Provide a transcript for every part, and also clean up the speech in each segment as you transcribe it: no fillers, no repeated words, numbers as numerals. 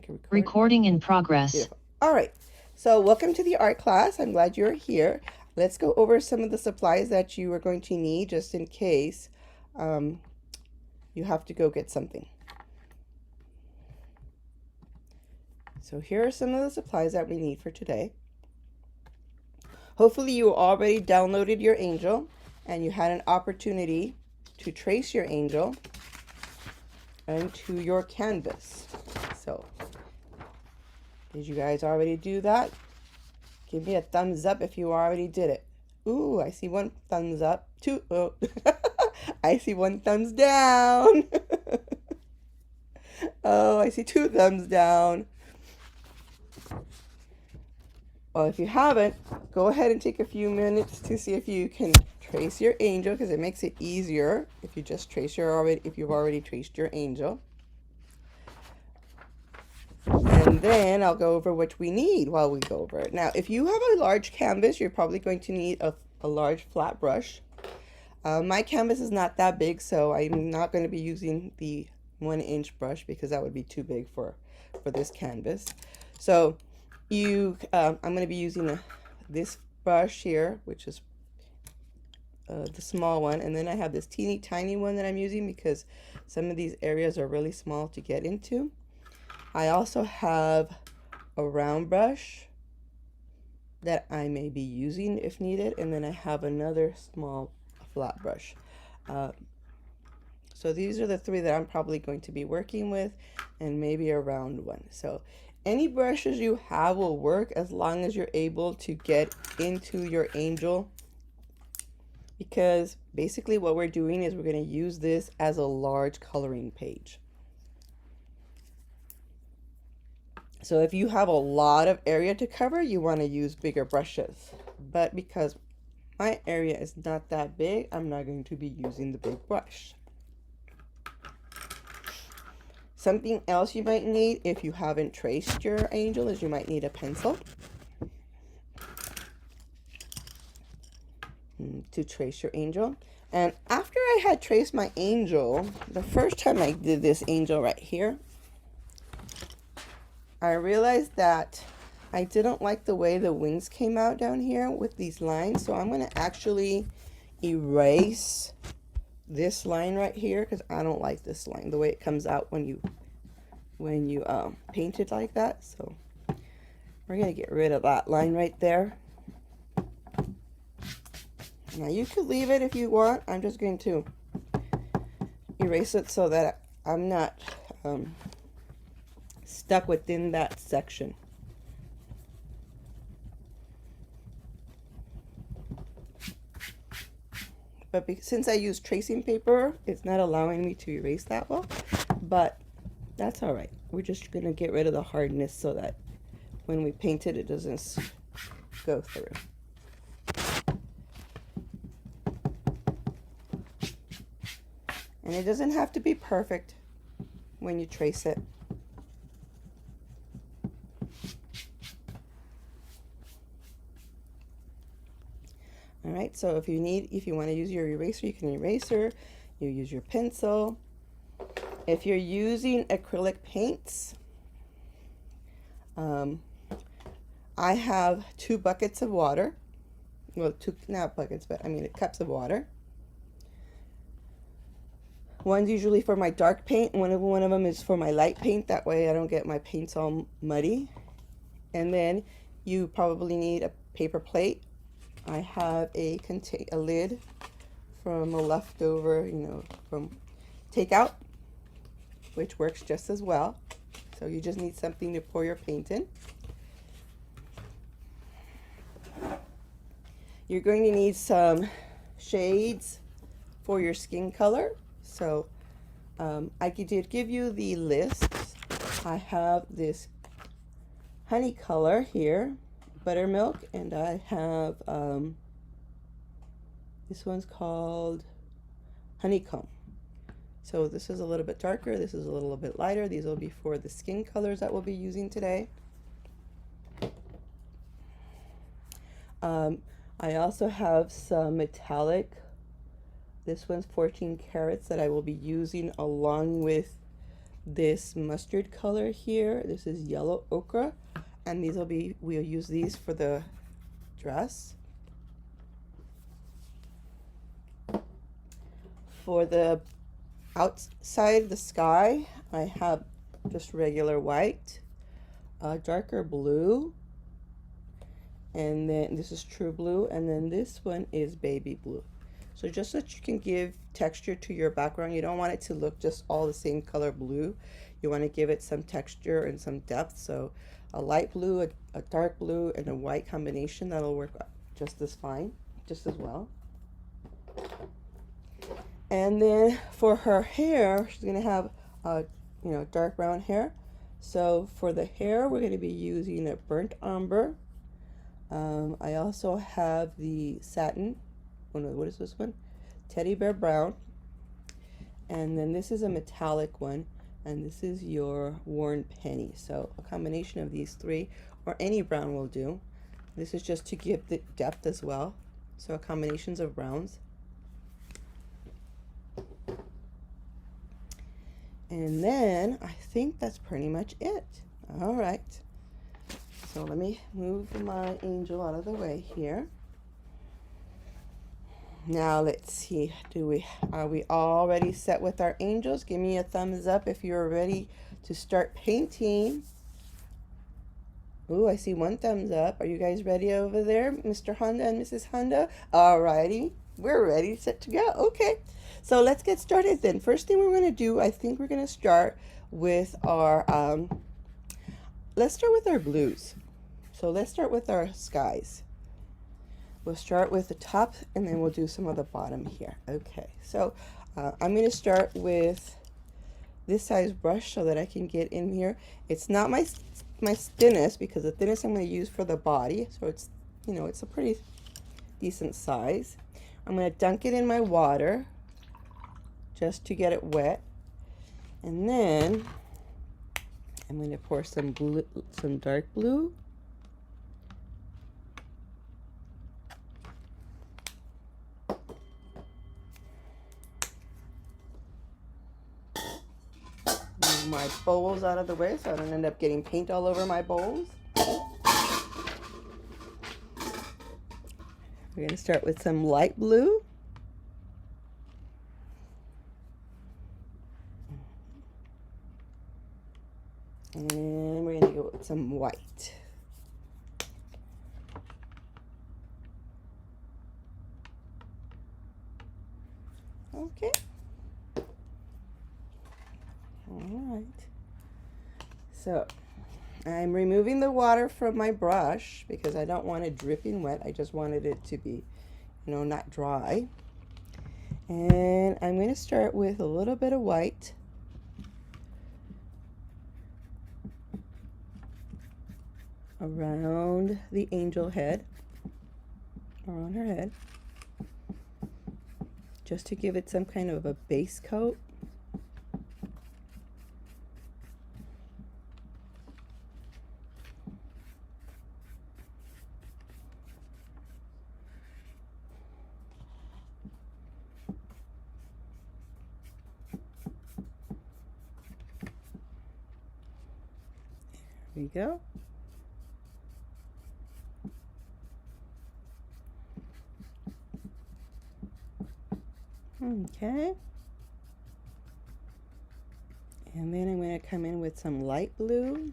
to record. Recording in progress. Beautiful. All right. So welcome to the art class. I'm glad you're here. Let's go over some of the supplies that you are going to need just in case you have to go get something. So here are some of the supplies that we need for today. Hopefully you already downloaded your angel and you had an opportunity to trace your angel onto your canvas. So did you guys already do that? Give me a thumbs up if you already did it. Ooh, I see one thumbs up. Two. Oh. I see one thumbs down. Oh, I see two thumbs down. Well, if you haven't, go ahead and take a few minutes to see if you can trace your angel, because it makes it easier if you just trace if you've already traced your angel. And then I'll go over what we need while we go over it. Now, if you have a large canvas, you're probably going to need a large flat brush. My canvas is not that big, so I'm not going to be using the 1-inch brush because that would be too big for this canvas. So I'm going to be using this brush here, which is the small one, and then I have this teeny tiny one that I'm using because some of these areas are really small to get into. I also have a round brush that I may be using if needed, and then I have another small flat brush. So these are the three that I'm probably going to be working with, and maybe a round one. So any brushes you have will work as long as you're able to get into your angel, because basically what we're doing is we're going to use this as a large coloring page. So if you have a lot of area to cover, you want to use bigger brushes. But because my area is not that big, I'm not going to be using the big brush. Something else you might need if you haven't traced your angel is you might need a pencil to trace your angel. And after I had traced my angel, the first time I did this angel right here, I realized that I didn't like the way the wings came out down here with these lines. So I'm going to actually erase this line right here because I don't like this line, the way it comes out when you paint it like that. So we're going to get rid of that line right there. Now you could leave it if you want. I'm just going to erase it so that I'm not stuck within that section. But since I use tracing paper, it's not allowing me to erase that well, but that's all right. We're just going to get rid of the hardness so that when we paint it, it doesn't go through. And it doesn't have to be perfect when you trace it. All right, so if you want to use your eraser, you can eraser. You use your pencil. If you're using acrylic paints, I have 2 buckets of water. Well, not buckets, but I mean cups of water. One's usually for my dark paint. One of them is for my light paint. That way I don't get my paints all muddy. And then you probably need a paper plate. I have a lid from a leftover, from takeout, which works just as well. So you just need something to pour your paint in. You're going to need some shades for your skin color. So I did give you the lists. I have this honey color here, buttermilk, and I have this one's called honeycomb. So this is a little bit darker, this is a little bit lighter. These will be for the skin colors that we'll be using today. I also have some metallic. This one's 14 carats that I will be using along with this mustard color here. This is yellow ochre, and we'll use these for the dress. For the outside, the sky, I have just regular white, darker blue, and then this is true blue, and then this one is baby blue. So just so that you can give texture to your background, you don't want it to look just all the same color blue. You want to give it some texture and some depth. So a light blue, a dark blue, and a white combination, that'll work just as fine, just as well. And then for her hair, she's gonna have dark brown hair. So for the hair, we're gonna be using a burnt umber. I also have the satin. Oh no, what is this one? Teddy bear brown. And then this is a metallic one, and this is your worn penny. So a combination of these three, or any brown will do. This is just to give the depth as well. So combinations of browns. And then I think that's pretty much it. All right. So let me move my angel out of the way here. Now let's see, are we all ready set with our angels? Give me a thumbs up if you're ready to start painting. Ooh, I see one thumbs up. Are you guys ready over there, Mr. Honda and Mrs. Honda? All righty, we're ready, set to go. Okay, so let's get started then. First thing we're going to do, I think we're going to start with our, let's start with our blues. So let's start with our skies. We'll start with the top, and then we'll do some of the bottom here. Okay, so I'm going to start with this size brush so that I can get in here. It's not my thinnest, because the thinnest I'm going to use for the body, so it's, it's a pretty decent size. I'm going to dunk it in my water just to get it wet, and then I'm going to pour some blue, some dark blue. My bowls out of the way so I don't end up getting paint all over my bowls. We're going to start with some light blue. And we're going to go with some white. Okay. Alright, so I'm removing the water from my brush because I don't want it dripping wet. I just wanted it to be, not dry. And I'm going to start with a little bit of white. Around the angel head, around her head, just to give it some kind of a base coat. There we go. Okay. And then I'm going to come in with some light blue.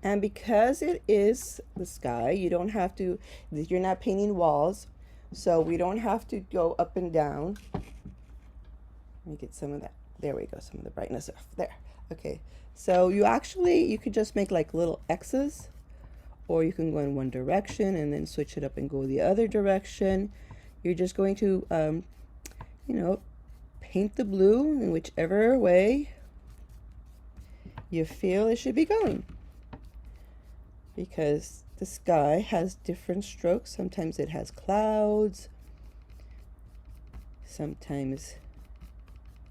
And because it is the sky, you don't have to, you're not painting walls, so we don't have to go up and down. Let me get some of that. There we go, some of the brightness off. There. Okay. So you could just make like little X's, or you can go in one direction and then switch it up and go the other direction. You're just going to, paint the blue in whichever way you feel it should be going. Because the sky has different strokes. Sometimes it has clouds. Sometimes,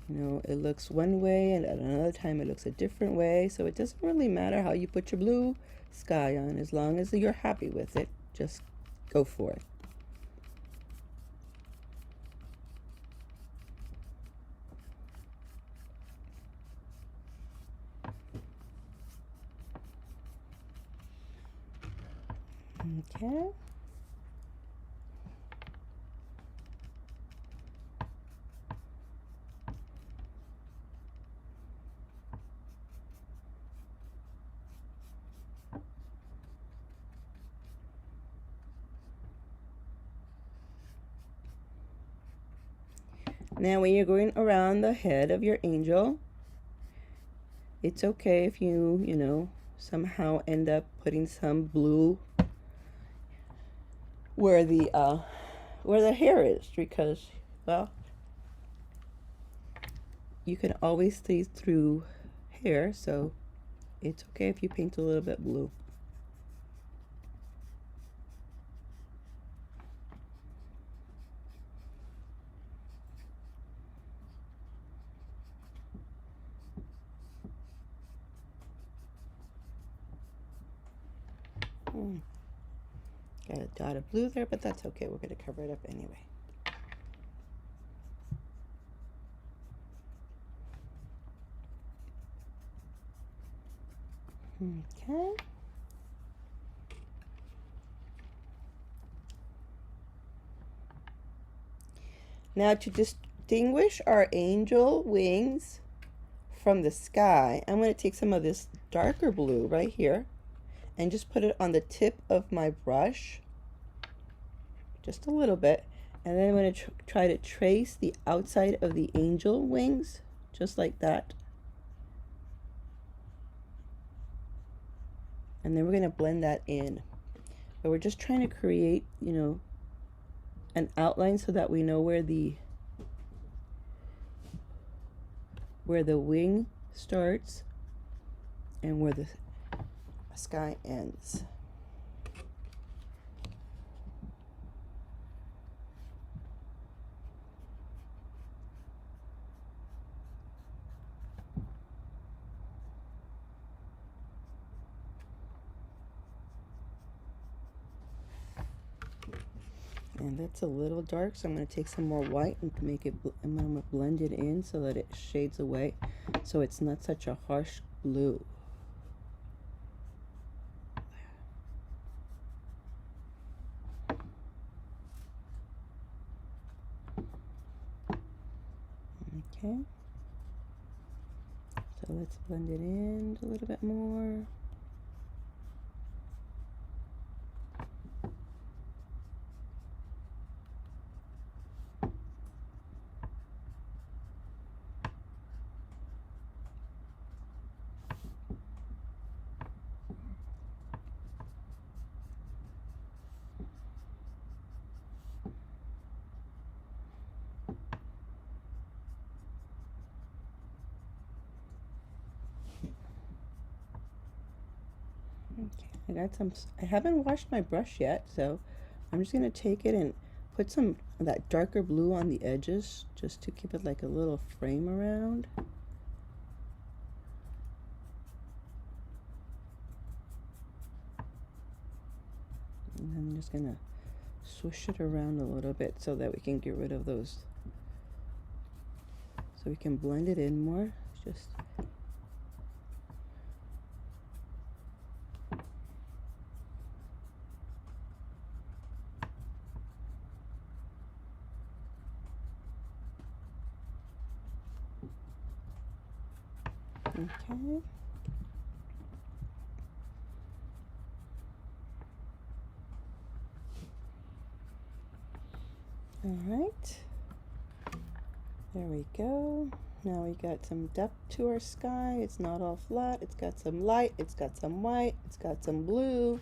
it looks one way, and at another time it looks a different way. So it doesn't really matter how you put your blue sky on, as long as you're happy with it. Just go for it. Okay. Now when you're going around the head of your angel, it's okay if you know, somehow end up putting some blue where the hair is, because, well, you can always see through hair, so it's okay if you paint a little bit blue. Got a dot of blue there, but that's okay. We're going to cover it up anyway. Okay. Now to distinguish our angel wings from the sky, I'm going to take some of this darker blue right here and just put it on the tip of my brush, just a little bit, and then I'm going to try to trace the outside of the angel wings, just like that. And then we're going to blend that in. But we're just trying to create, you know, an outline so that we know where the wing starts and where the sky ends. And that's a little dark, so I'm going to take some more white and make it, I'm going to blend it in so that it shades away, so it's not such a harsh blue. Okay, so let's blend it in a little bit more. Okay, I haven't washed my brush yet, so I'm just going to take it and put some of that darker blue on the edges, just to keep it like a little frame around. And I'm just going to swish it around a little bit so that we can get rid of those, so we can blend it in more. Just okay. All right. There we go. Now we got some depth to our sky. It's not all flat. It's got some light. It's got some white. It's got some blue.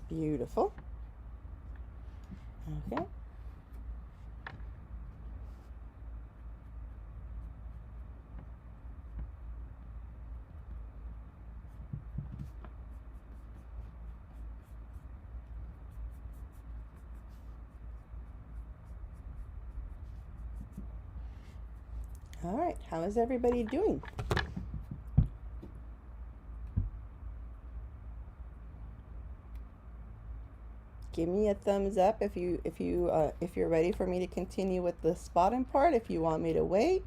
Beautiful. Okay. All right, how is everybody doing? give me a thumbs up if you're ready for me to continue with the spotting part. If you want me to wait.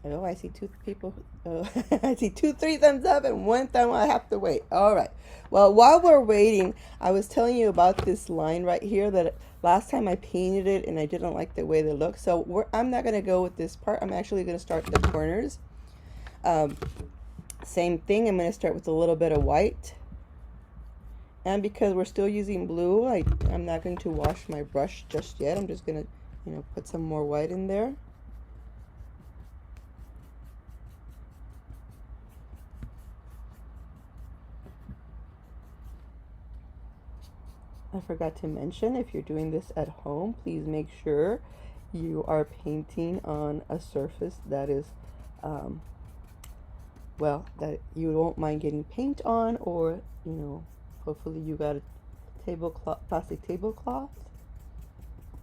Oh, I see two people. Oh, I see three thumbs up and one thumb I have to wait. All right. Well, while we're waiting, I was telling you about this line right here that last time I painted it and I didn't like the way they look. So I'm not going to go with this part. I'm actually going to start the corners. Same thing. I'm going to start with a little bit of white. And because we're still using blue, I'm not going to wash my brush just yet. I'm just going to, put some more white in there. I forgot to mention, if you're doing this at home, please make sure you are painting on a surface that is, well, that you don't mind getting paint on, or, hopefully you got a tablecloth, plastic tablecloth,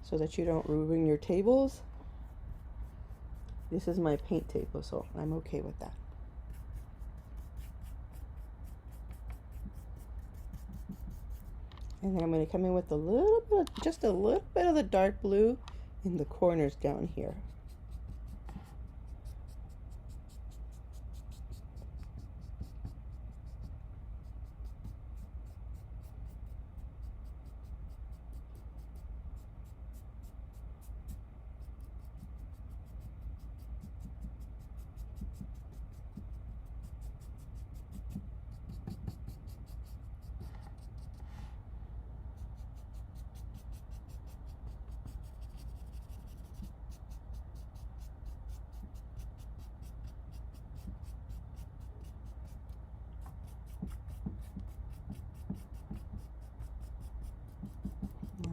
so that you don't ruin your tables. This is my paint table, so I'm okay with that. And then I'm going to come in with just a little bit of the dark blue in the corners down here.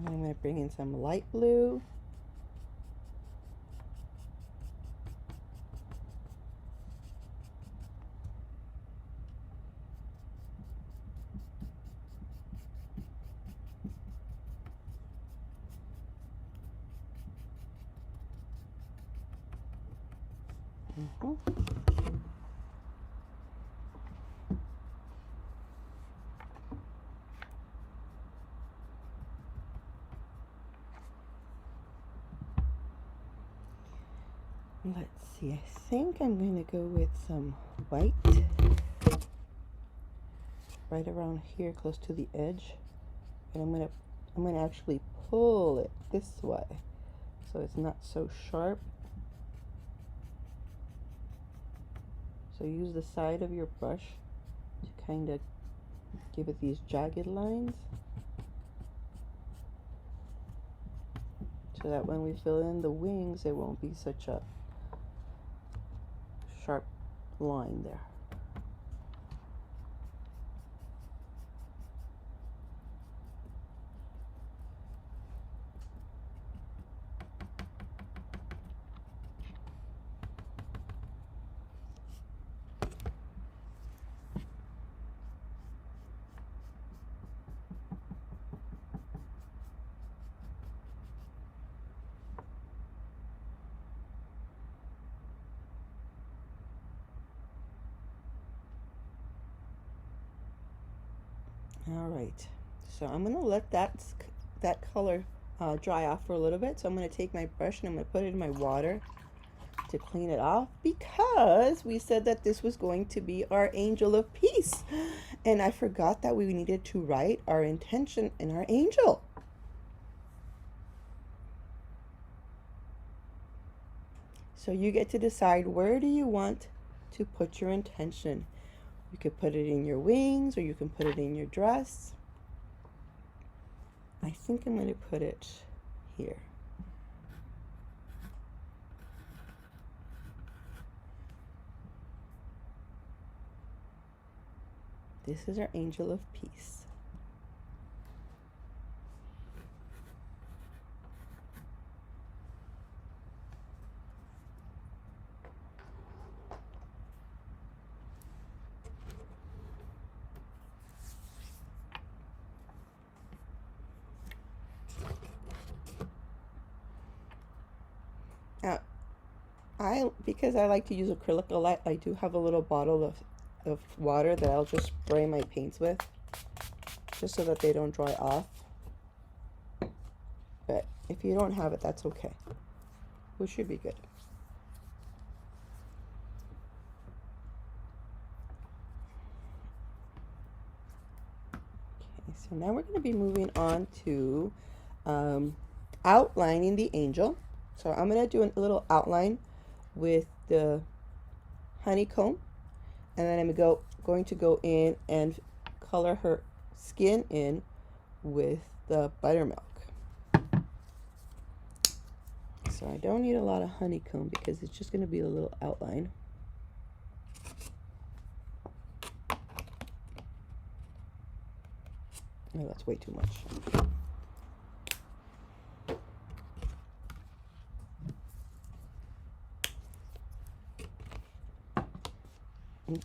I'm going to bring in some light blue. Let's see, I think I'm going to go with some white right around here close to the edge, and I'm going to actually pull it this way so it's not so sharp. So use the side of your brush to kind of give it these jagged lines, so that when we fill in the wings, it won't be such a sharp line there. All right, so I'm going to let that color dry off for a little bit. So I'm going to take my brush and I'm going to put it in my water to clean it off, because we said that this was going to be our angel of peace, and I forgot that we needed to write our intention in our angel. So you get to decide, where do you want to put your intention. You could put it in your wings, or you can put it in your dress. I think I'm going to put it here. This is our angel of peace. Now, because I like to use acrylic a lot, I do have a little bottle of water that I'll just spray my paints with. just so that they don't dry off. But if you don't have it, that's okay. We should be good. Okay, so now we're going to be moving on to outlining the angel. So I'm going to do a little outline with the honeycomb, and then I'm going to go in and color her skin in with the buttermilk. So I don't need a lot of honeycomb because it's just going to be a little outline. Oh, that's way too much.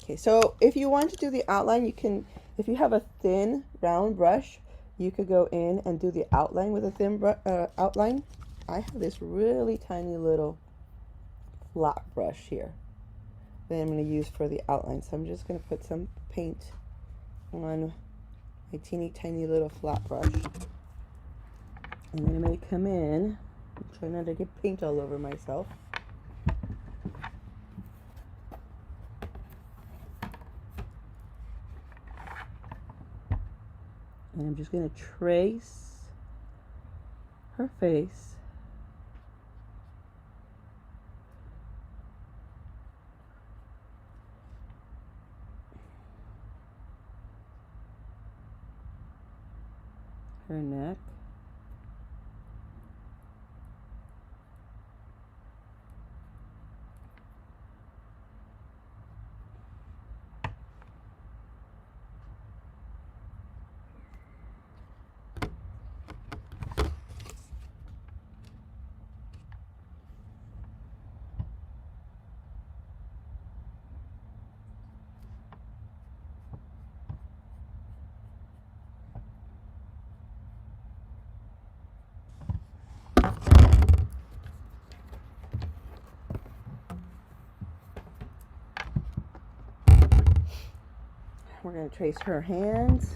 Okay, so if you want to do the outline, you can, if you have a thin round brush, you could go in and do the outline with a thin outline. I have this really tiny little flat brush here that I'm going to use for the outline. So I'm just going to put some paint on my teeny tiny little flat brush. And then I'm going to come in, try not to get paint all over myself. And I'm just going to trace her face. Her neck. We're going to trace her hands.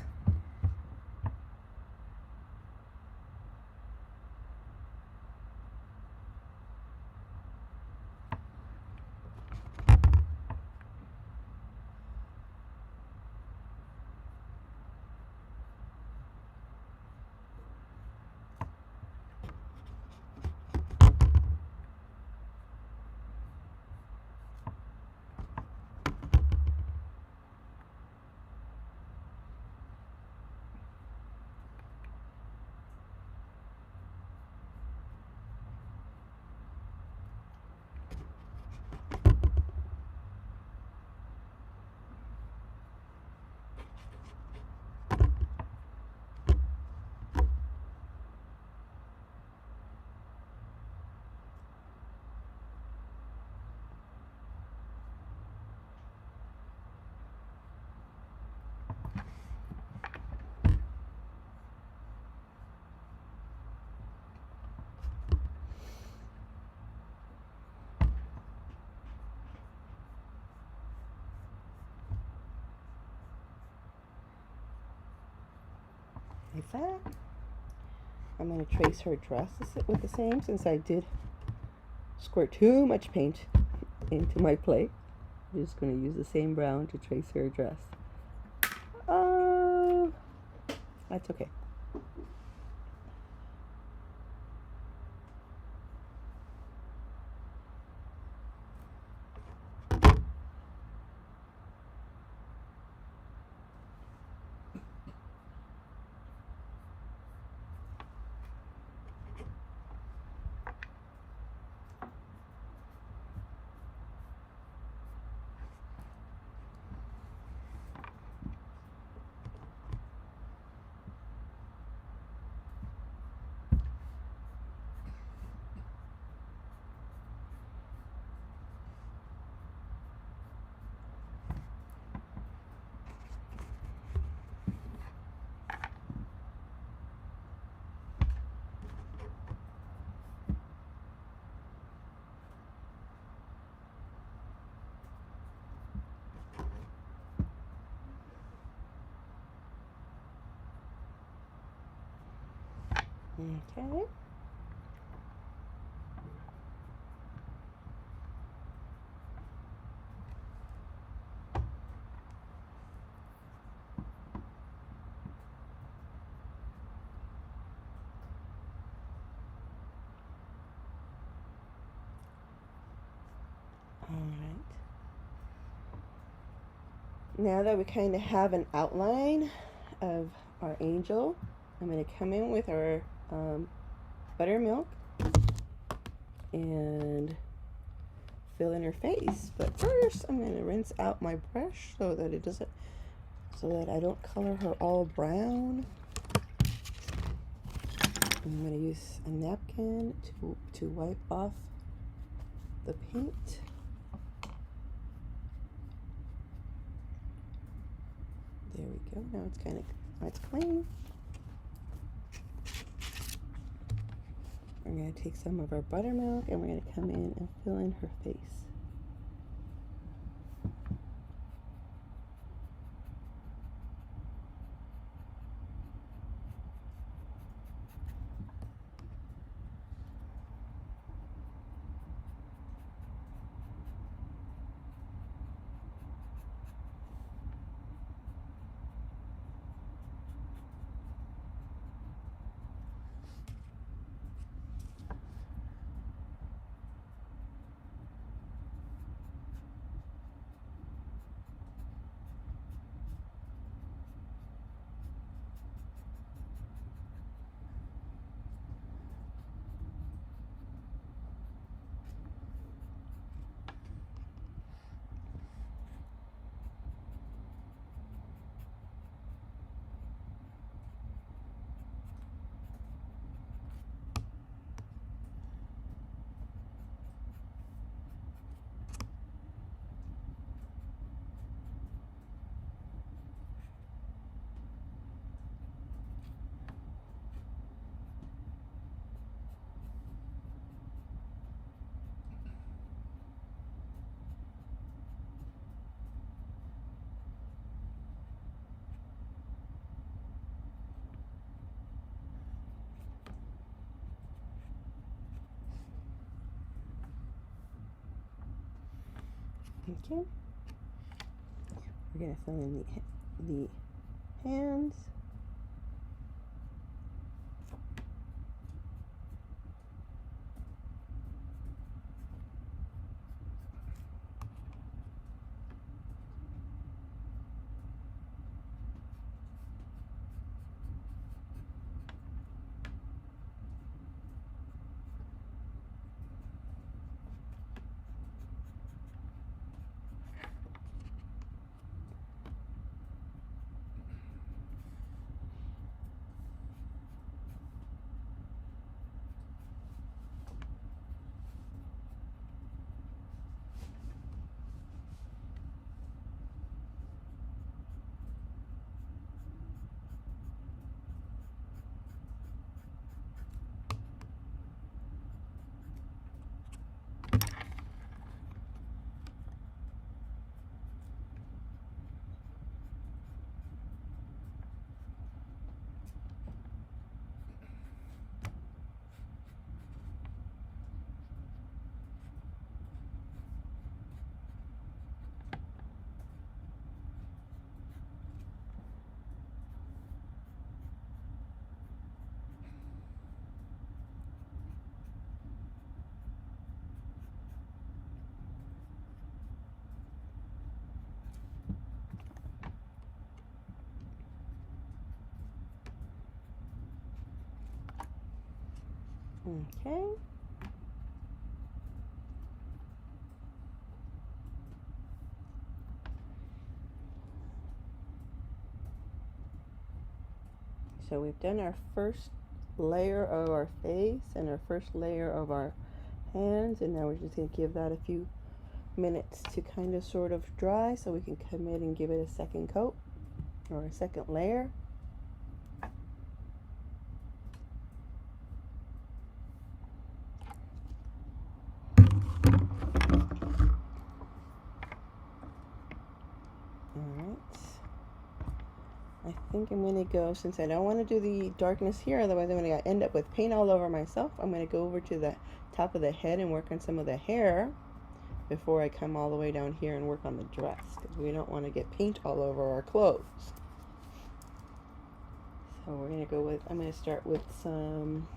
Like that. I'm going to trace her dress with the same, since I did squirt too much paint into my plate. I'm just going to use the same brown to trace her dress. That's okay. Okay. All right. Now that we kind of have an outline of our angel, I'm going to come in with our buttermilk and fill in her face. But first, I'm going to rinse out my brush so that it doesn't, so that I don't color her all brown. I'm going to use a napkin to wipe off the paint. There we go. Now it's clean. We're going to take some of our buttermilk and we're going to come in and fill in her face. Okay. We're going to fill in the hands. Okay. So we've done our first layer of our face and our first layer of our hands, and now we're just going to give that a few minutes to kind of sort of dry so we can come in and give it a second coat or a second layer. I think I'm going to go, since I don't want to do the darkness here, otherwise I'm going to end up with paint all over myself. I'm going to go over to the top of the head and work on some of the hair before I come all the way down here and work on the dress, because we don't want to get paint all over our clothes. So we're going to go with, I'm going to start with some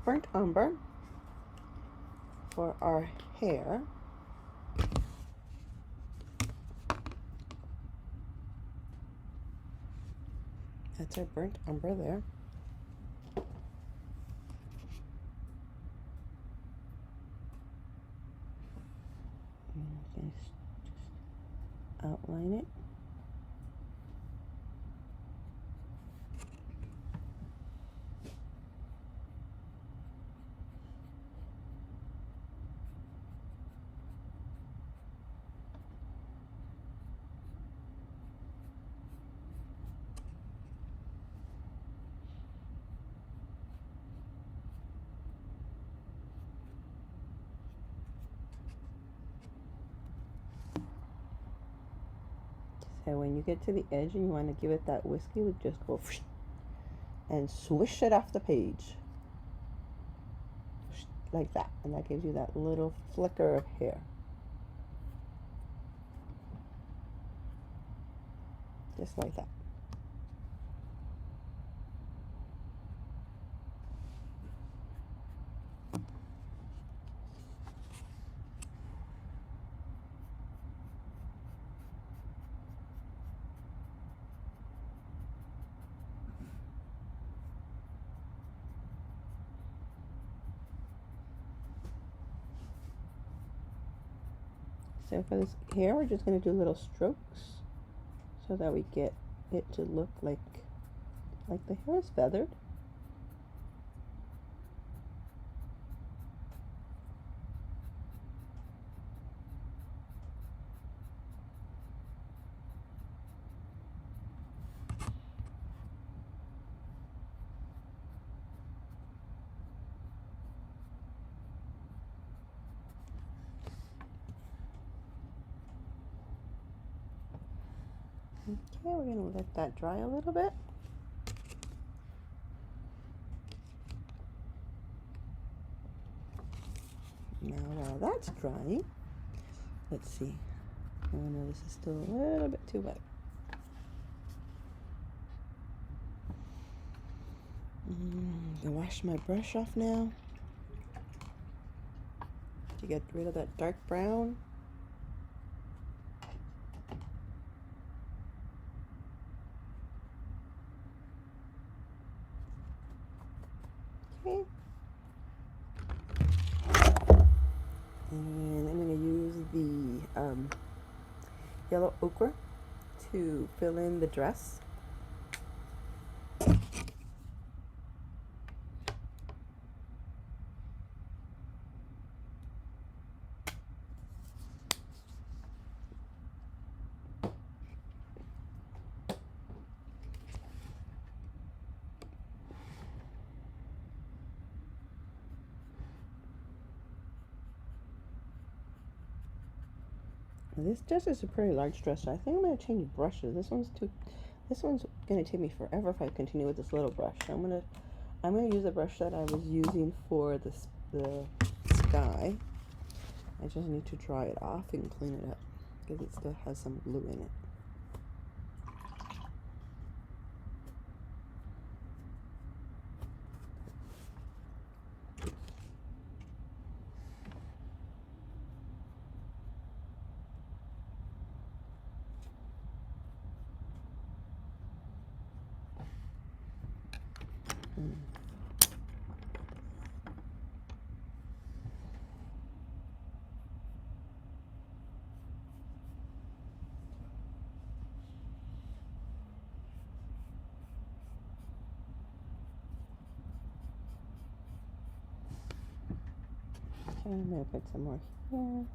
burnt umber for our hair. That's our burnt umber there. And just outline it. So when you get to the edge and you want to give it that whiskey, we just go and swish it off the page. Like that. And that gives you that little flicker of hair. Just like that. So for this hair, we're just going to do little strokes so that we get it to look like the hair is feathered. Okay, we're going to let that dry a little bit. Now while that's drying, let's see. Oh no, this is still a little bit too wet. I'm going to wash my brush off now to get rid of that dark brown. Okay. And I'm going to use the yellow ochre to fill in the dress. This dress is a pretty large dress, so I think I'm going to change brushes. This one's going to take me forever if I continue with this little brush. I'm going to use the brush that I was using for the sky. I just need to dry it off and clean it up because it still has some glue in it. Okay, I'm going to put some more here.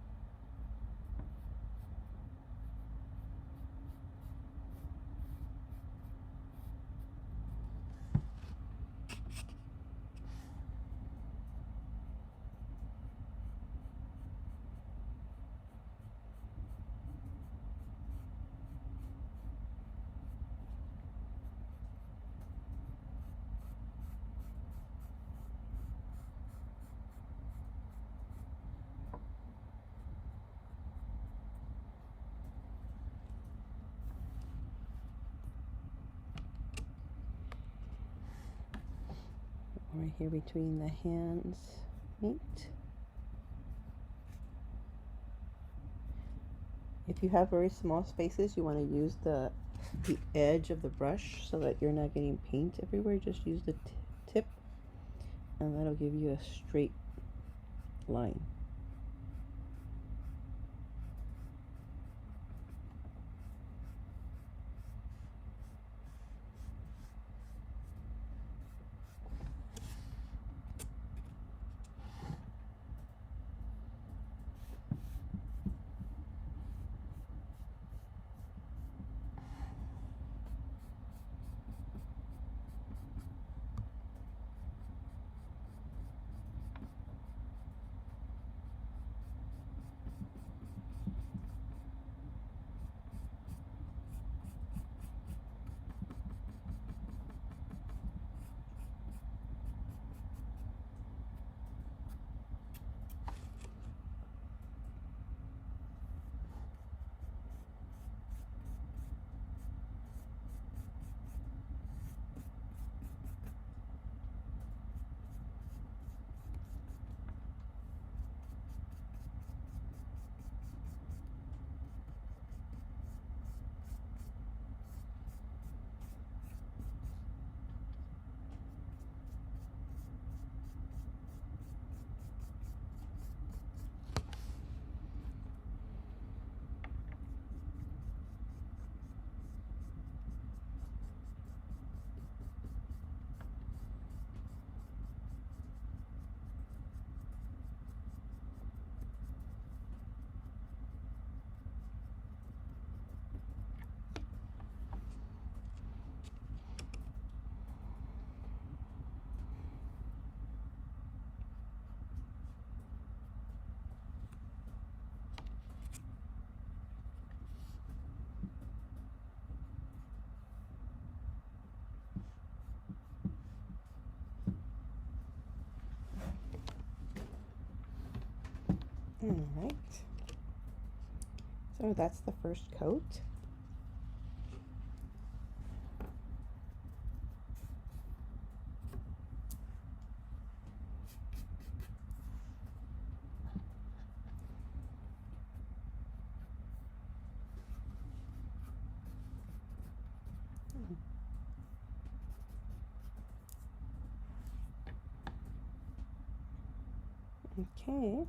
right here between the hands meet. If you have very small spaces, you want to use the edge of the brush so that you're not getting paint everywhere. Just use the tip, and that'll give you a straight line. All right, so that's the first coat. Okay.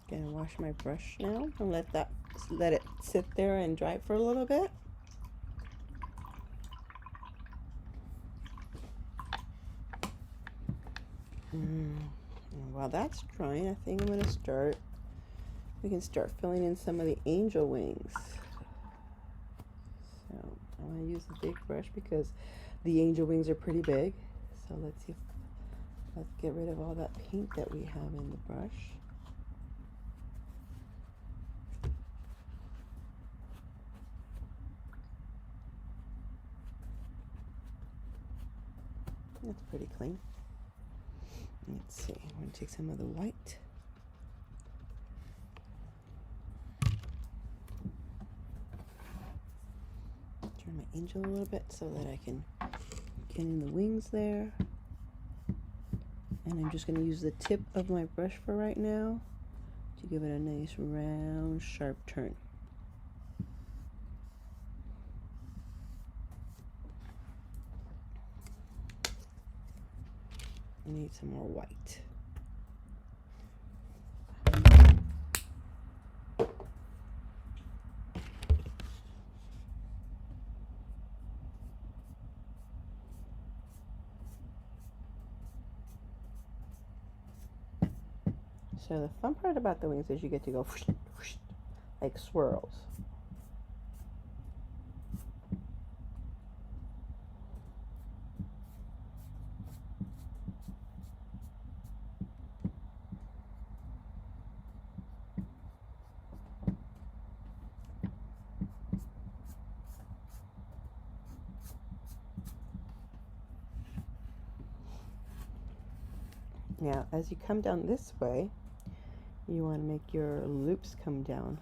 Gonna wash my brush now and let it sit there and dry for a little bit. While that's drying, I think I'm gonna we can start filling in some of the angel wings. So I'm gonna use the big brush because the angel wings are pretty big. So let's get rid of all that paint that we have in the brush. That's pretty clean. Let's see, I'm going to take some of the white. Turn my angel a little bit so that I can get in the wings there. And I'm just going to use the tip of my brush for right now to give it a nice round, sharp turn. I need some more white. So the fun part about the wings is you get to go whoosh, whoosh, like swirls. Now, as you come down this way, you want to make your loops come down.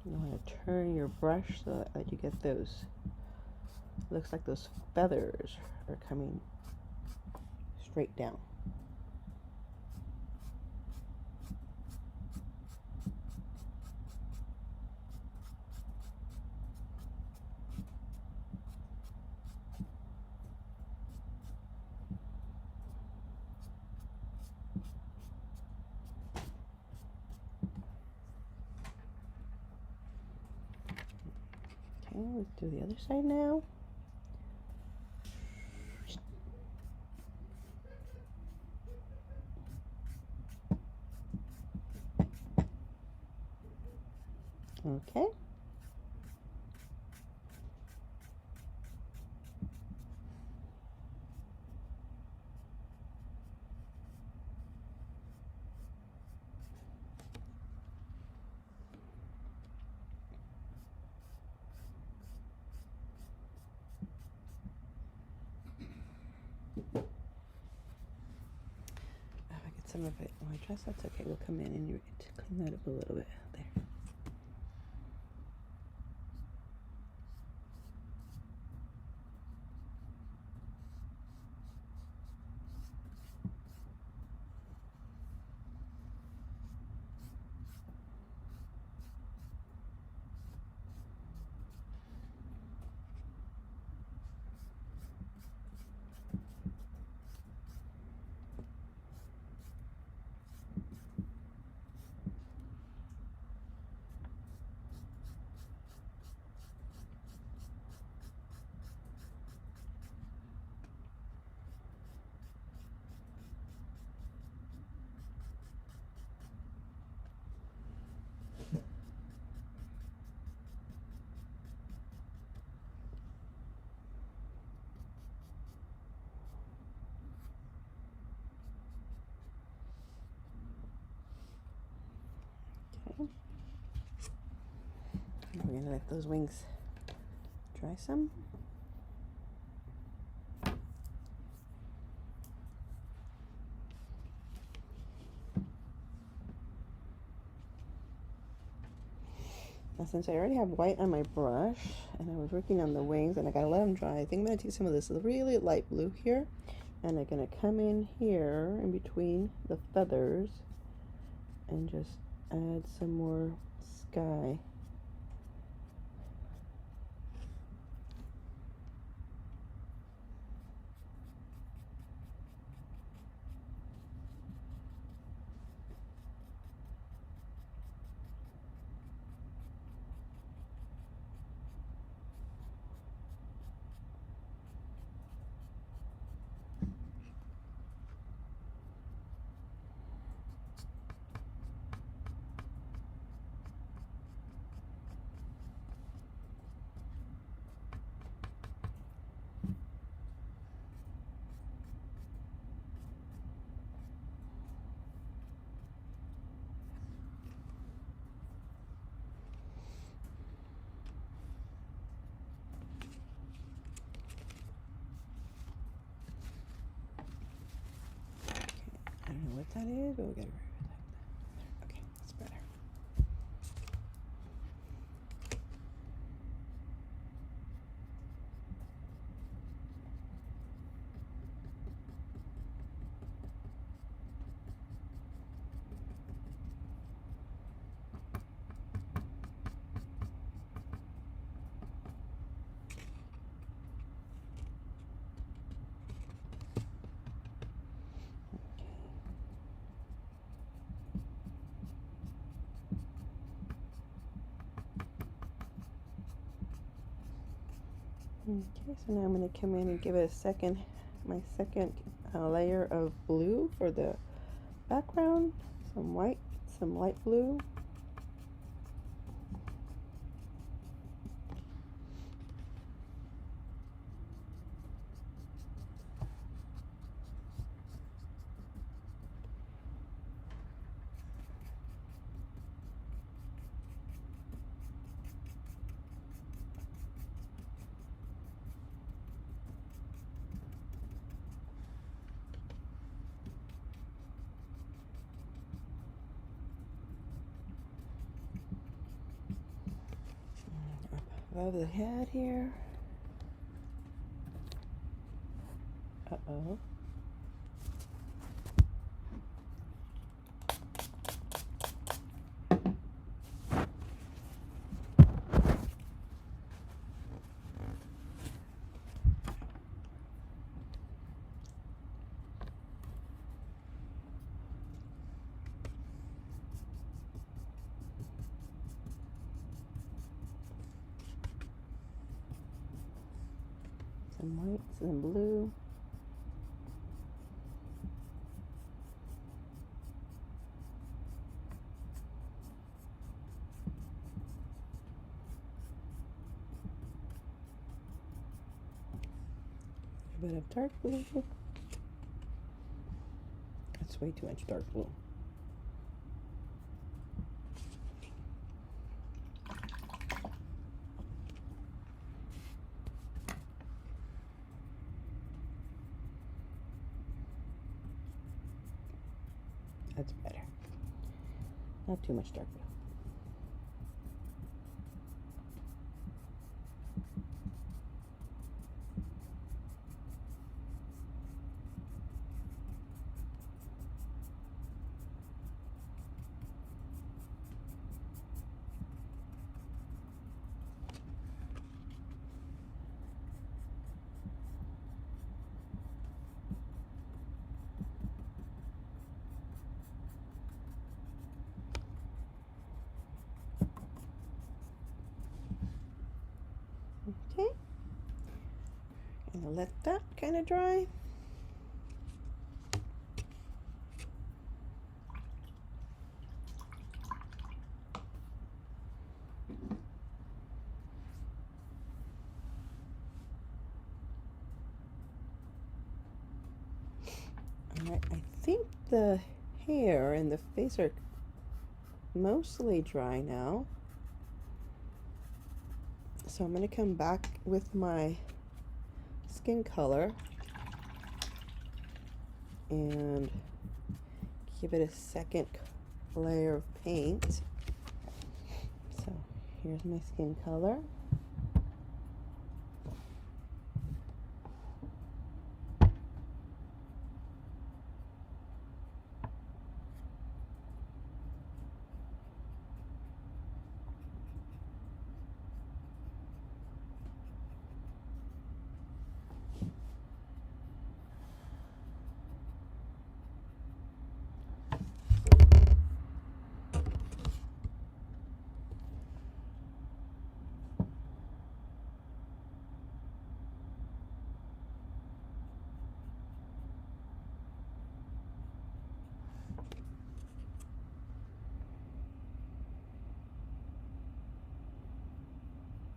You want to turn your brush so that you get those Looks like those feathers are coming straight down. Okay, let's do the other side now. Okay. If I get some of it on my dress, that's okay. We'll come in and you clean that up a little bit. There. Okay. We're gonna let those wings dry some. Now, since I already have white on my brush and I was working on the wings and I gotta let them dry, I think I'm gonna take some of this really light blue here and I'm gonna come in here in between the feathers and just add some more sky. I don't know what that is, but we gotta remove that. Okay, that's better. Okay, so now I'm going to come in and give it my second layer of blue for the background. Some white, some light blue. Above the head here. So some white, some blue. A bit of dark blue. That's way too much dark blue. That's better. Not too much dark blue. Okay. And let that kind of dry. Alright, I think the hair and the face are mostly dry now. So I'm going to come back with my skin color and give it a second layer of paint. So here's my skin color.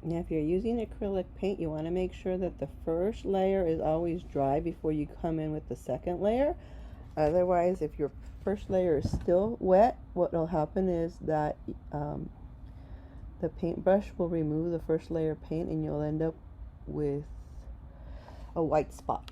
Now if you're using acrylic paint, you want to make sure that the first layer is always dry before you come in with the second layer. Otherwise, if your first layer is still wet, what will happen is that the paintbrush will remove the first layer of paint and you'll end up with a white spot.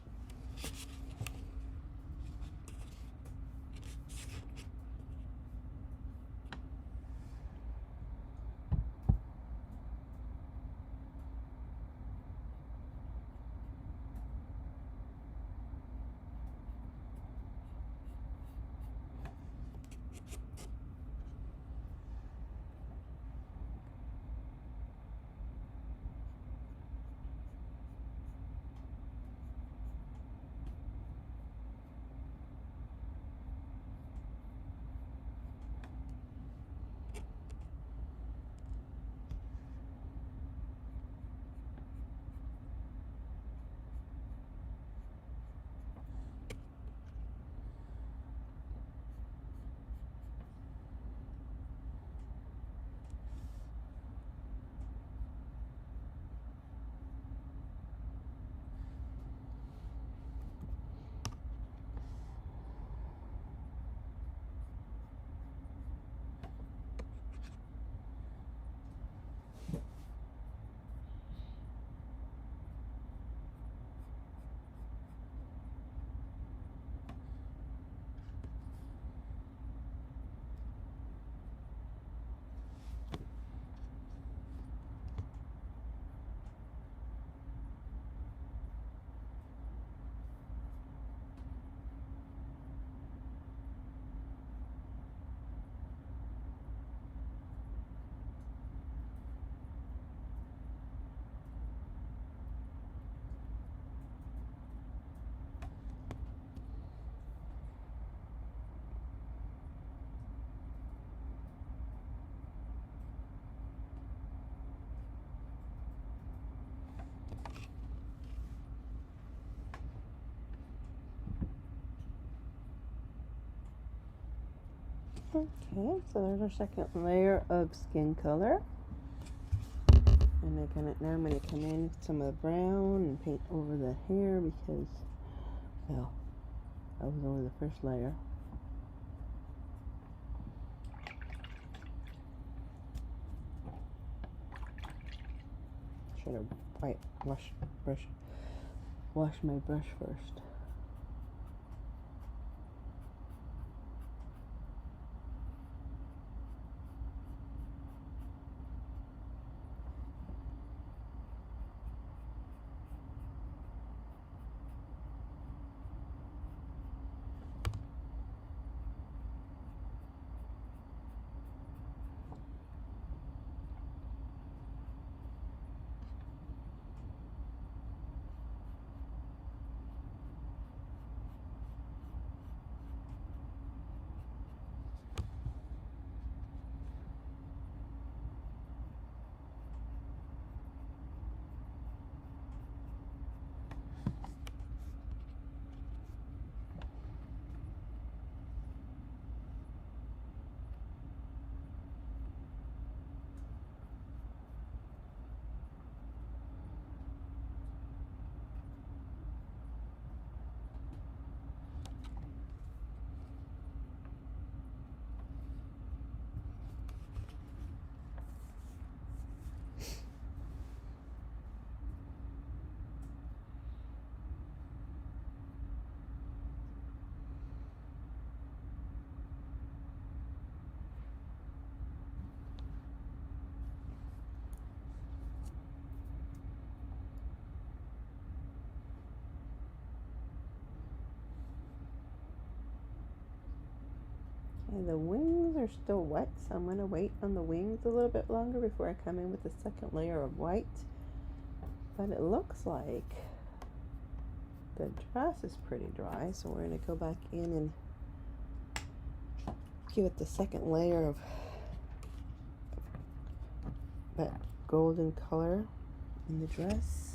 Okay, so there's our second layer of skin color. And now I'm going to come in with some of the brown and paint over the hair because, well, that was only the first layer. Should have wash my brush first. Okay, the wings are still wet, so I'm going to wait on the wings a little bit longer before I come in with the second layer of white. But it looks like the dress is pretty dry, so we're going to go back in and give it the second layer of that golden color in the dress.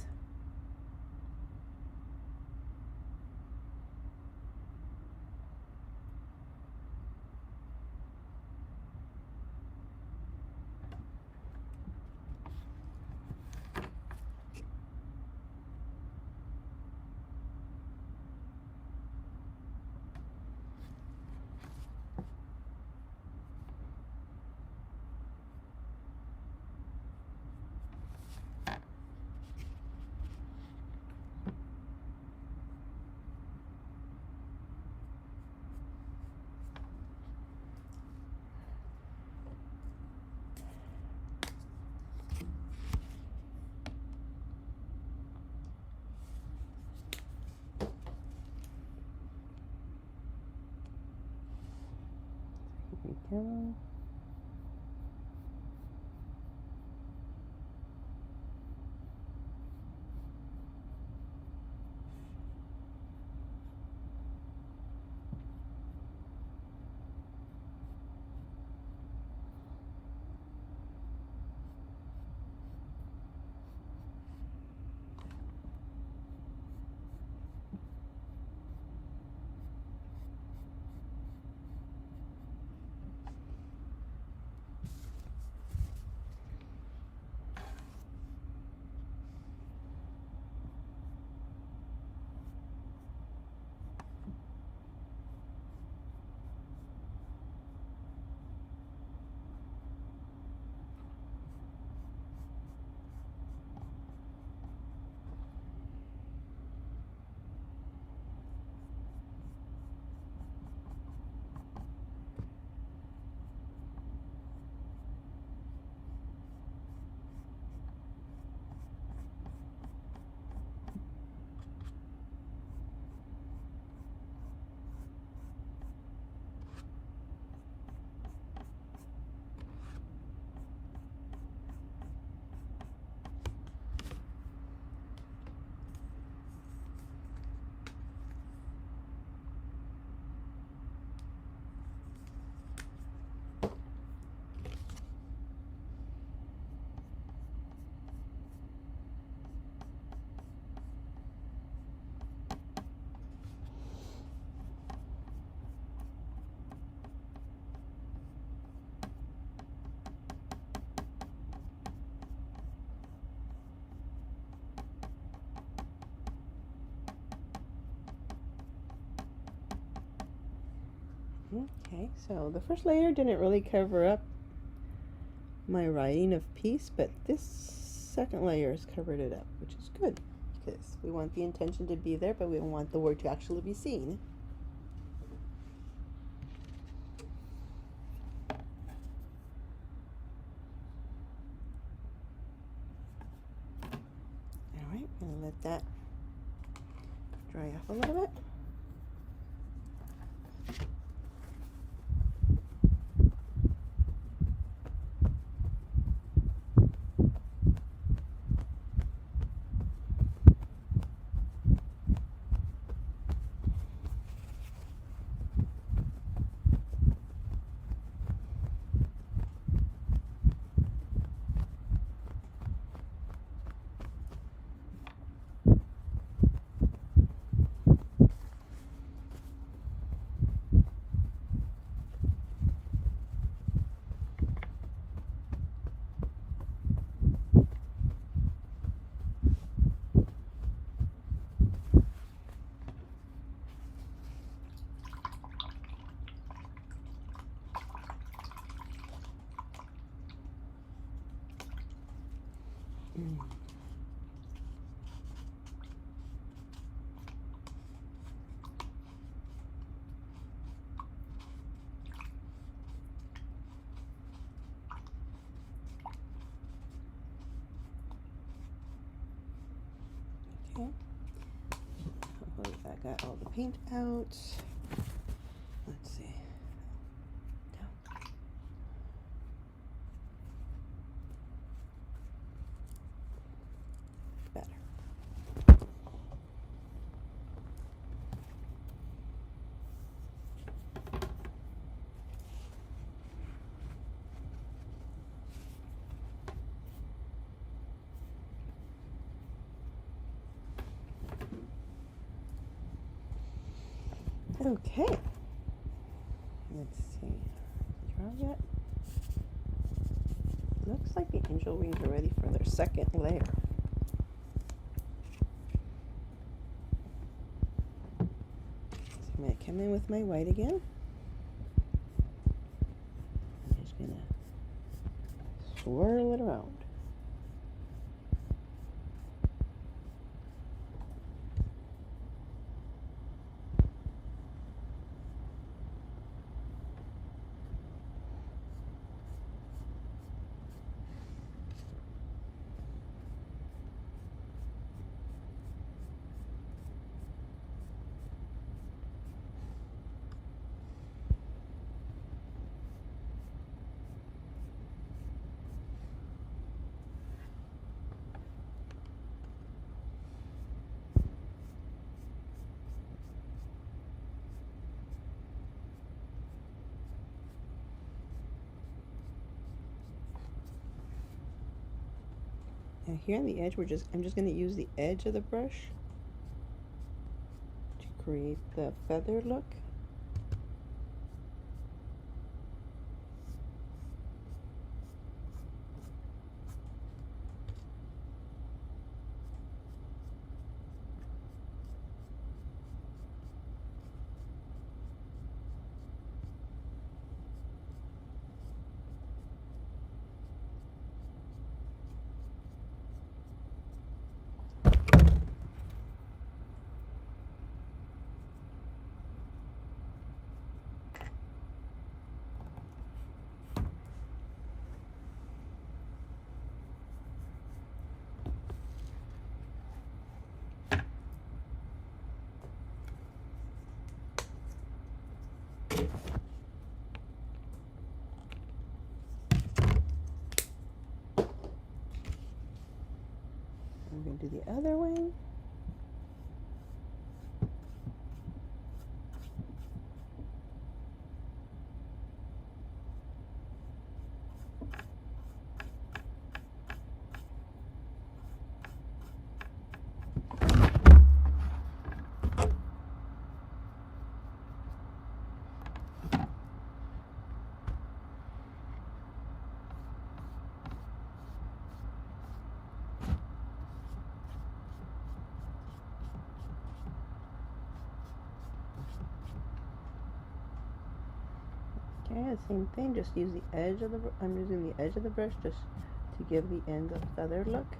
Here we go. Okay, so the first layer didn't really cover up my writing of peace, but this second layer has covered it up, which is good because we want the intention to be there, but we don't want the word to actually be seen. All right, I'm gonna let that dry off a little bit. Okay, hopefully I got all the paint out. Let's see. Down. Better. Okay. Let's see. Draw yet? Looks like the angel wings are ready for their second layer. So I'm going to come in with my white again. I'm just going to swirl it around. Now here on the edge, I'm just going to use the edge of the brush to create the feather look. I'm going to do the other wing. Yeah, same thing. Just use the edge of the. I'm using the edge of the brush just to give the ends a feather look.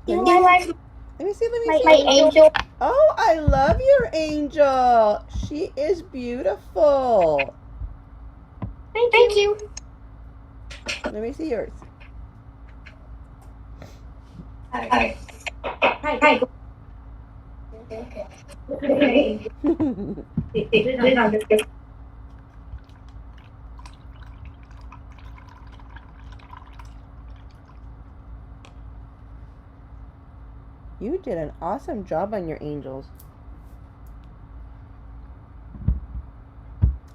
And Let me you see. are Let me see. Let me my see. angel. Oh, I love your angel. She is beautiful. Thank you. Let me see yours. Hi. Hi. Okay. Then I'll just get You did an awesome job on your angels.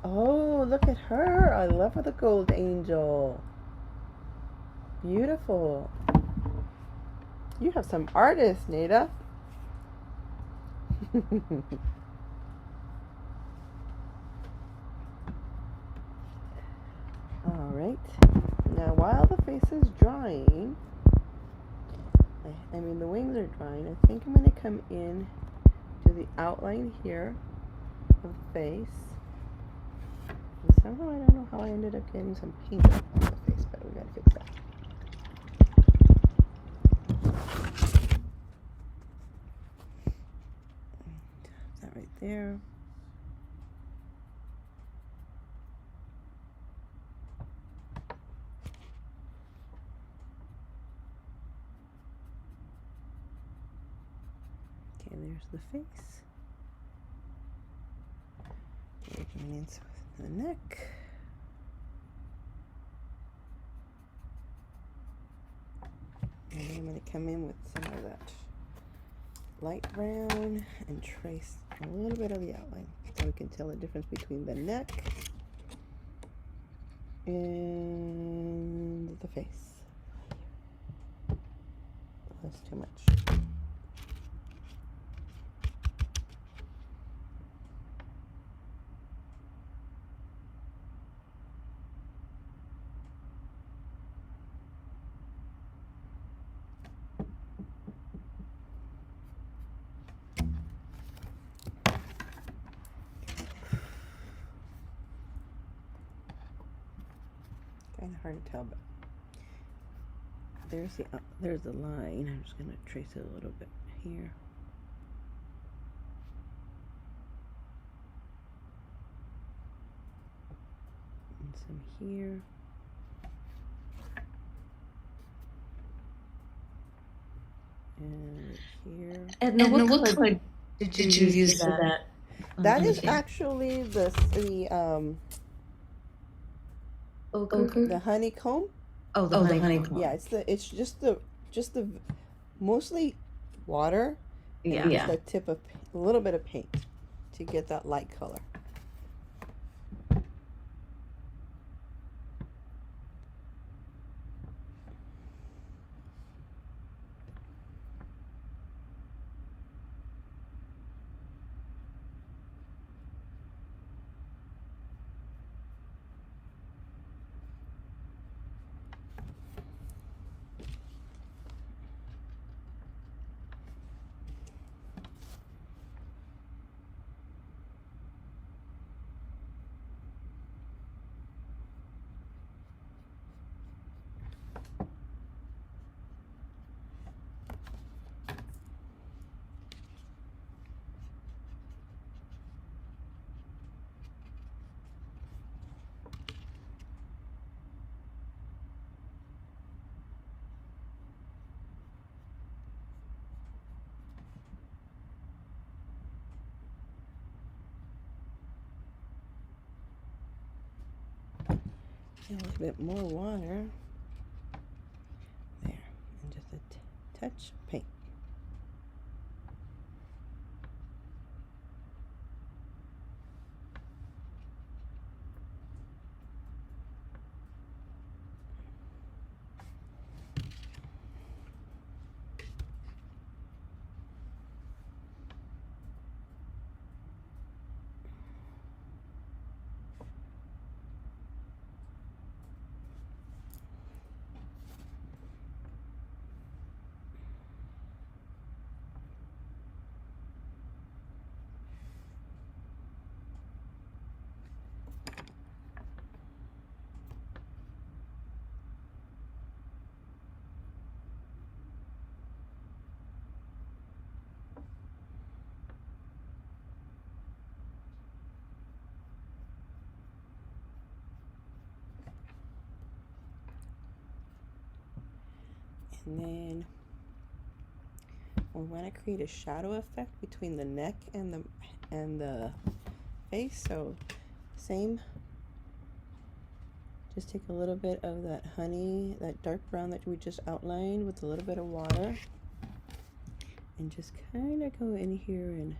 Oh, look at her. I love her, the gold angel. Beautiful. You have some artists, Nada. All right. Now, while the face is drying, I mean the wings are drying, I think I'm going to come in to the outline here of the face. And somehow I don't know how I ended up getting some paint on the face, but we got to fix that. That right there. Okay, there's the face. We're coming in with the neck. And then I'm going to come in with some of that light brown and trace a little bit of the outline so we can tell the difference between the neck and the face. That's too much. Kind of hard to tell, but there's the line. I'm just going to trace it a little bit here. And some here. And here. Edna, what color did you use for that? That is actually the ochre. the honeycomb. Oh, the honeycomb. Yeah, it's just the mostly water. And Yeah. just a tip of a little bit of paint to get that light color. A little bit more water. There. And just a touch of paint. And then we want to create a shadow effect between the neck and the face. So same, just take a little bit of that honey, that dark brown that we just outlined with a little bit of water, and just kind of go in here and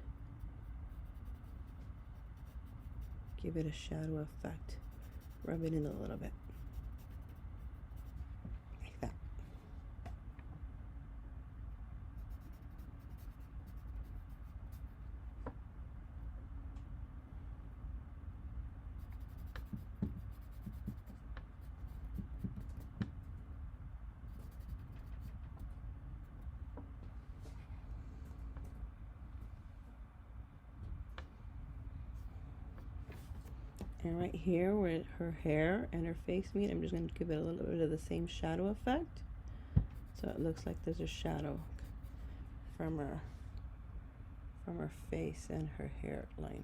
give it a shadow effect. Rub it in a little bit. Like that. And right here where her hair and her face meet, I'm just going to give it a little bit of the same shadow effect. So it looks like there's a shadow from her face and her hairline.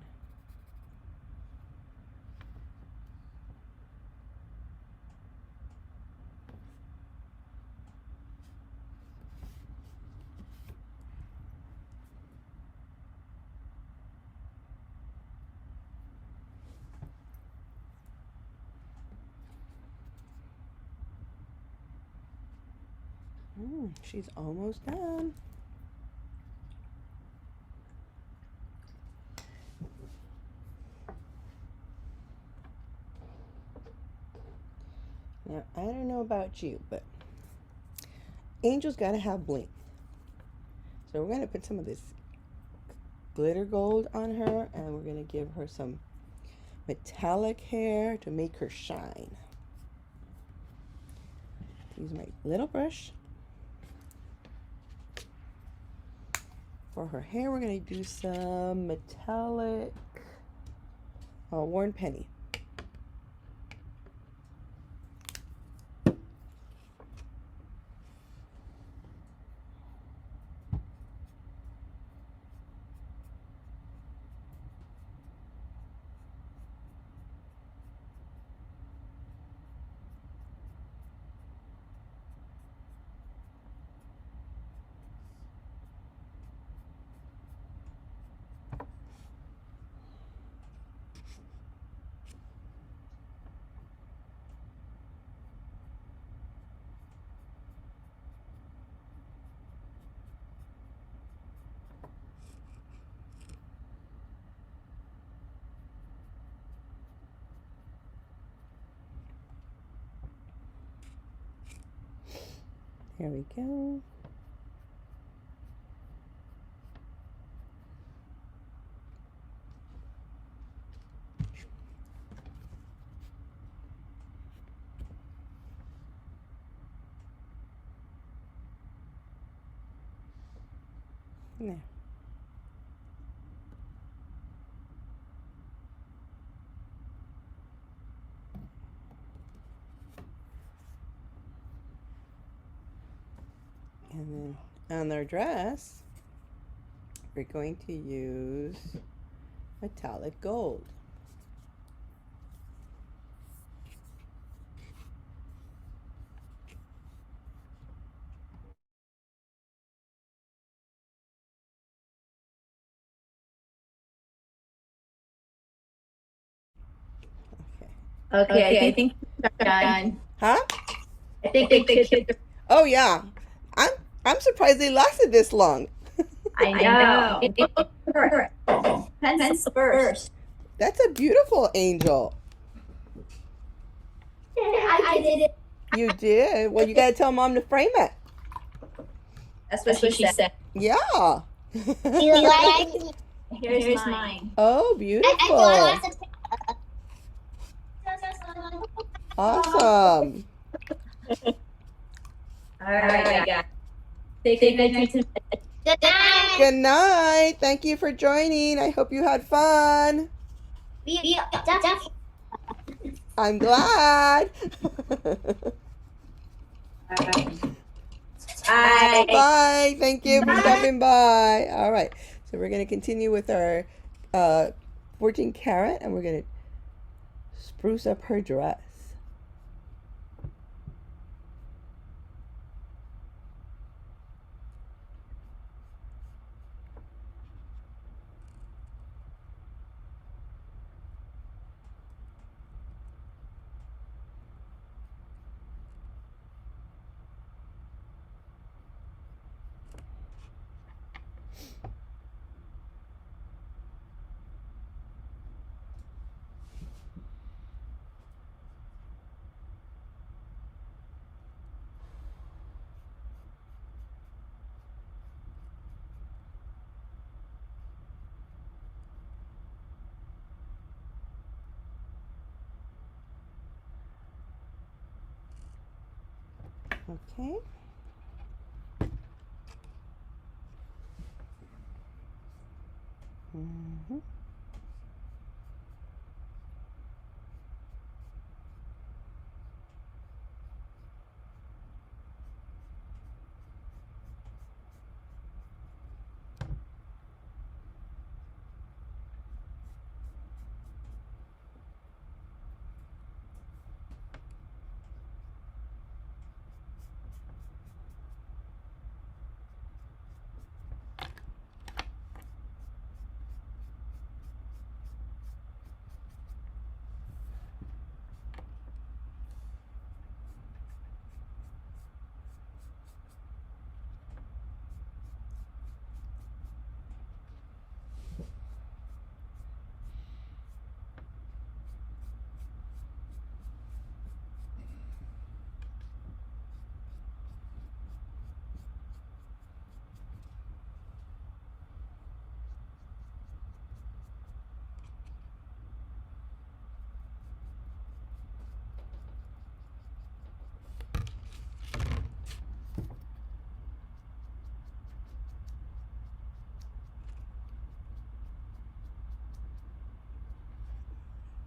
She's almost done. Now, I don't know about you, but Angel's got to have bling. So we're going to put some of this glitter gold on her, and we're going to give her some metallic hair to make her shine. Use my little brush. For her hair, we're going to do some metallic worn penny. There we go. There. And then on their dress, we're going to use metallic gold. Okay. Okay, I think done. Huh? I think the kids. Oh yeah. I'm I'm surprised they lasted this long. I know. Pencil first. That's a beautiful angel. I did it. You did. Well, you gotta tell mom to frame it. That's what she said. Yeah. You like it? Here's mine. Oh, beautiful. Awesome. All right, guys. Say good night to Good night. Good night. Thank you for joining. I hope you had fun. I'm glad. Bye. Bye. Thank you for stopping by. All right. So we're going to continue with our forging carrot, and we're going to spruce up her dress. Okay. Mm-hmm.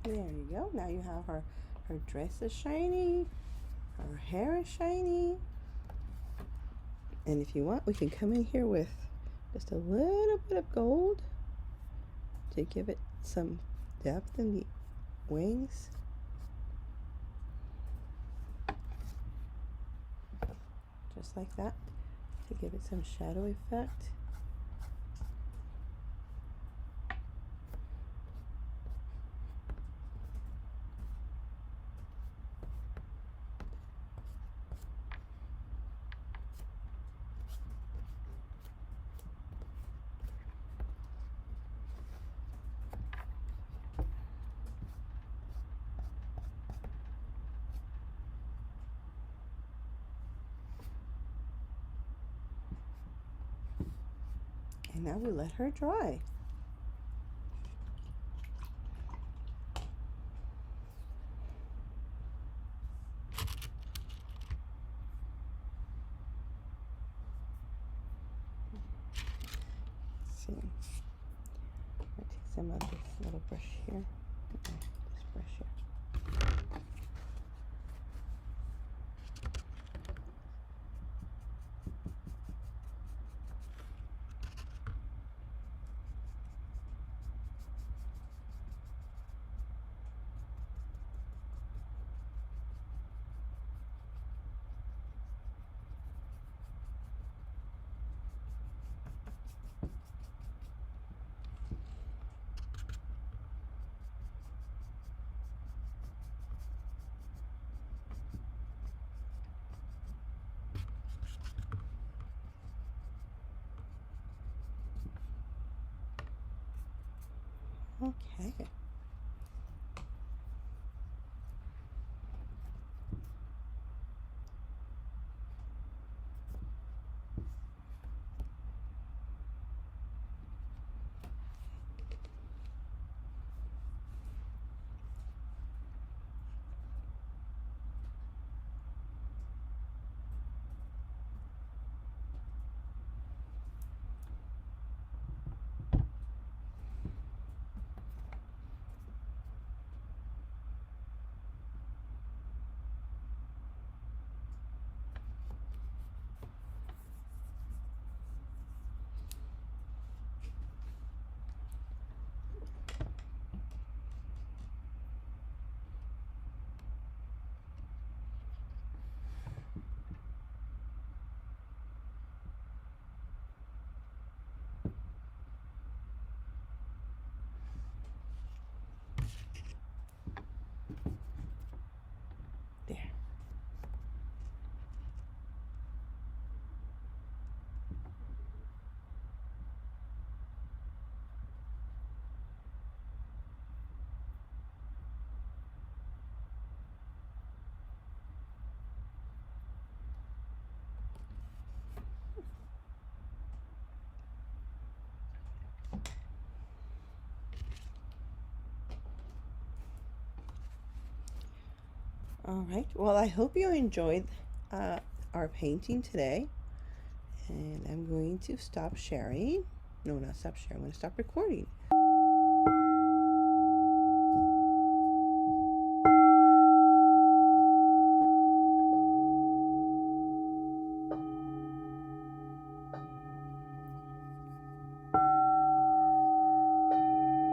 There you go. Now you have her dress is shiny, her hair is shiny. And if you want, we can come in here with just a little bit of gold to give it some depth in the wings. Just like that, to give it some shadow effect. And now we let her dry. Let's see. I'll take some of this little brush here. This brush here. Okay. There. All right. Well, I hope you enjoyed our painting today. And I'm going to stop sharing. No, not stop sharing. I'm going to stop recording.